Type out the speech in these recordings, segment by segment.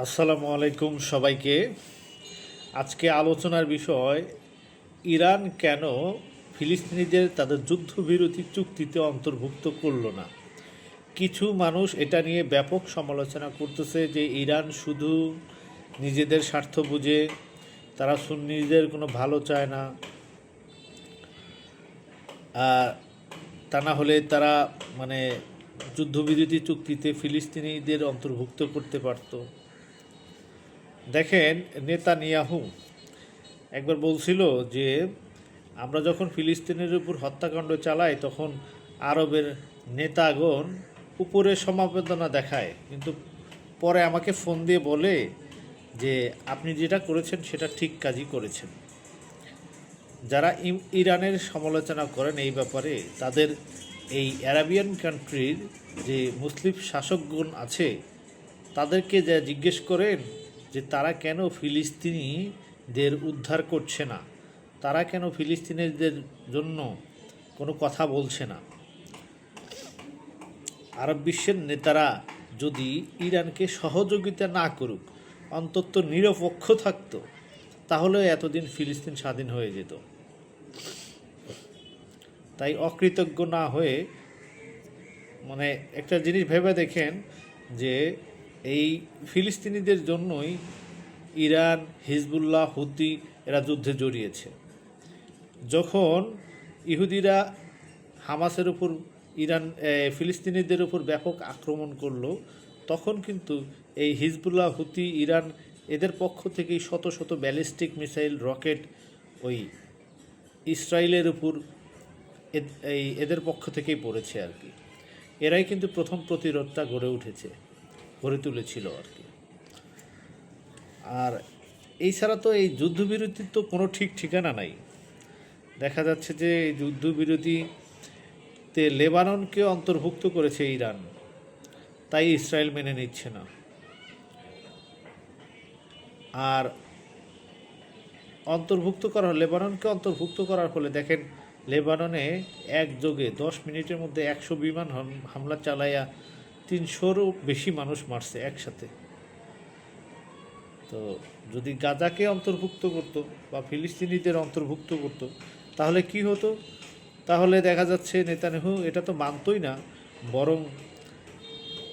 আসসালামু আলাইকুম সবাইকে। আজকে আলোচনার বিষয় ইরান কেন ফিলিস্তিনিদের তাদের যুদ্ধবিরতি চুক্তিতে অন্তর্ভুক্ত করলো না। কিছু মানুষ এটা নিয়ে ব্যাপক সমালোচনা করতেছে যে ইরান শুধু নিজেদের স্বার্থ বুঝে, তারা সুন্নিদের কোনো ভালো চায় না, আর তা না হলে তারা মানে যুদ্ধবিরতি চুক্তিতে ফিলিস্তিনিদের অন্তর্ভুক্ত করতে পারত। দেখেন, নেতানিয়াহু একবার বলছিল যে আমরা যখন ফিলিস্তিনের উপর হত্যাকাণ্ড চালাই তখন আরবের নেতাগণ উপরে সমবেদনা দেখায়, কিন্তু পরে আমাকে ফোন দিয়ে বলে যে আপনি যেটা করেছেন সেটা ঠিক কাজই করেছেন। যারা ইরানের সমালোচনা করেন এই ব্যাপারে, তাদের এই আরাবিয়ান কান্ট্রির যে মুসলিম শাসকগণ আছে তাদেরকে যা জিজ্ঞেস করেন যে তারা কেন ফিলিস্তিনিদের উদ্ধার করছে না, তারা কেন ফিলিস্তিনিদের জন্য কোনো কথা বলছে না। আরব বিশ্বের নেতারা যদি ইরানকে সহযোগিতা না করুক, অন্তত নিরপেক্ষ থাকত, তাহলে এতদিন ফিলিস্তিন স্বাধীন হয়ে যেত। তাই অকৃতজ্ঞ না হয়ে মানে একটা জিনিস ভেবে দেখেন যে এই ফিলিস্তিনিদের জন্যই ইরান, হিজবুল্লাহ, হুতি এরা যুদ্ধে জড়িয়েছে। যখন ইহুদিরা হামাসের উপর ফিলিস্তিনিদের উপর ব্যাপক আক্রমণ করলো, তখন কিন্তু এই হিজবুল্লাহ, হুতি, ইরান এদের পক্ষ থেকেই শত শত ব্যালিস্টিক মিসাইল, রকেট ওই ইসরায়েলের উপর এদের পক্ষ থেকেই পড়েছে আর কি। এরাই কিন্তু প্রথম প্রতিরোধটা গড়ে তুলেছিল আর কি। আর এই ছাড়া তো এই যুদ্ধবিরতির তো কোনো ঠিক ঠিকানা নাই। দেখা যাচ্ছে যে এই যুদ্ধবিরতিতে লেবাননকে অন্তর্ভুক্ত করেছে ইরান, তাই ইসরায়েল মেনে নিচ্ছে না। আর লেবাননকে অন্তর্ভুক্ত করার ফলে দেখেন, লেবাননে একযোগে 10 মিনিটের মধ্যে 100 বিমান হামলা চালাইয়া 300-রও বেশি মানুষ মারছে একসাথে। তো যদি গাজাকে অন্তর্ভুক্ত করত বা ফিলিস্তিনিদের অন্তর্ভুক্ত করত তাহলে কি হতো? তাহলে দেখা যাচ্ছে নেতানিয়াহু এটা তো মানতই না, বরং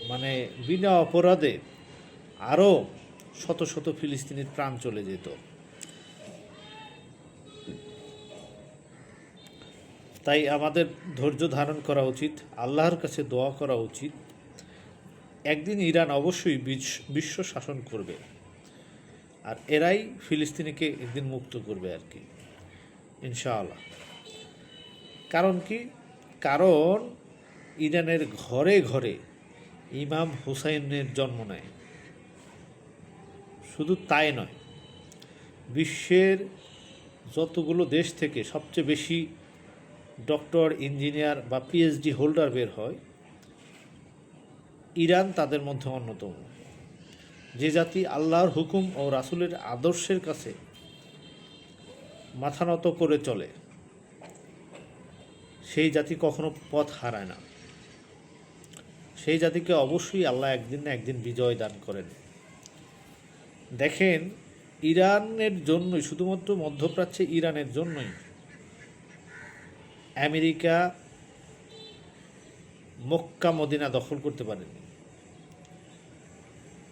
মানে বিনা অপরাধে আরও শত শত ফিলিস্তিনির প্রাণ চলে যেত। তাই আমাদের ধৈর্য ধারণ করা উচিত, আল্লাহর কাছে দোয়া করা উচিত। একদিন ইরান অবশ্যই বিশ্ব শাসন করবে, আর এরাই ফিলিস্তিনিকে একদিন মুক্ত করবে আর কি, ইনশাআল্লাহ। কারণ কি? কারণ ইরানের ঘরে ঘরে ইমাম হুসাইনের জন্ম নেয়। শুধু তাই নয়, বিশ্বের যতগুলো দেশ থেকে সবচেয়ে বেশি ডক্টর, ইঞ্জিনিয়ার বা পিএইচডি হোল্ডার বের হয়, ইরান তাদের মধ্যে অন্যতম। যে জাতি আল্লাহর হুকুম ও রাসূলের আদর্শের কাছে মাথা নত করে চলে, সেই জাতি কখনো পথ হারায় না। সেই জাতিকে অবশ্যই আল্লাহ একদিন না একদিন বিজয় দান করেন। দেখেন, ইরানের জন্যই, শুধুমাত্র মধ্যপ্রাচ্যে ইরানের জন্যই আমেরিকা মক্কা মদিনা দখল করতে পারেনি।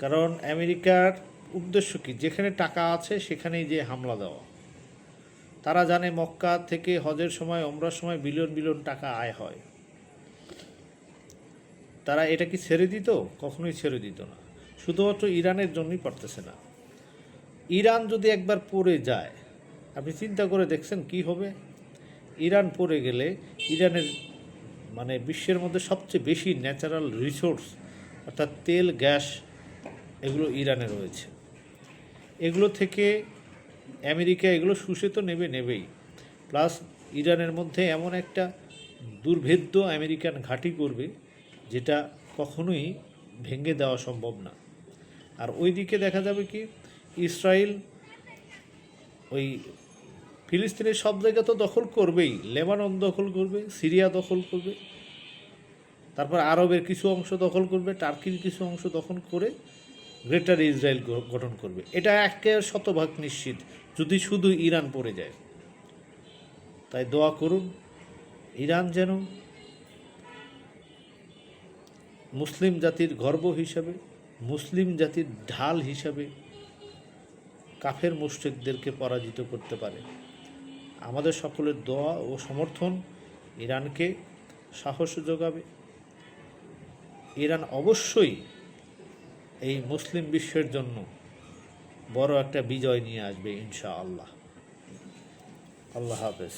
কারণ আমেরিকার উদ্দেশ্য কি? যেখানে টাকা আছে সেখানেই যে হামলা দেওয়া। তারা জানে মক্কা থেকে হজের সময়, ওমরার সময় বিলিয়ন বিলিয়ন টাকা আয় হয়। তারা এটা কি ছেড়ে দিত? কখনোই ছেড়ে দিত না। শুধুমাত্র ইরানের জন্যই পারতেছে না। ইরান যদি একবার পড়ে যায়, আপনি চিন্তা করে দেখছেন কি হবে? ইরান পড়ে গেলে ইরানের মানে বিশ্বের মধ্যে সবচেয়ে বেশি ন্যাচারাল রিসোর্স অর্থাৎ তেল, গ্যাস, এগুলো ইরানে রয়েছে। এগুলো থেকে আমেরিকা এগুলো শুষে তো নেবেই, প্লাস ইরানের মধ্যে এমন একটা দুর্ভেদ্য আমেরিকান ঘাঁটি করবে যেটা কখনোই ভেঙে দেওয়া সম্ভব না। আর ওইদিকে দেখা যাবে কি, ইসরায়েল ওই ফিলিস্তিনের সব জায়গা তো দখল করবেই, লেবানন দখল করবে, সিরিয়া দখল করবে, তারপর আরবের কিছু অংশ দখল করবে, টার্কির কিছু অংশ দখল করে গ্রেটার ইসরায়েল গঠন করবে। এটা একে শতভাগ নিশ্চিত যদি শুধু ইরান পড়ে যায়। তাই দোয়া করুন ইরান যেন মুসলিম জাতির গর্ব হিসাবে, মুসলিম জাতির ঢাল হিসাবে কাফের মুশরিকদেরকে পরাজিত করতে পারে। আমাদের সকলের দোয়া ও সমর্থন ইরানকে সাহস যোগাবে। ইরান অবশ্যই এই মুসলিম বিশ্বের জন্য বড় একটা বিজয় নিয়ে আসবে ইনশাআল্লাহ। আল্লাহ হাফেজ।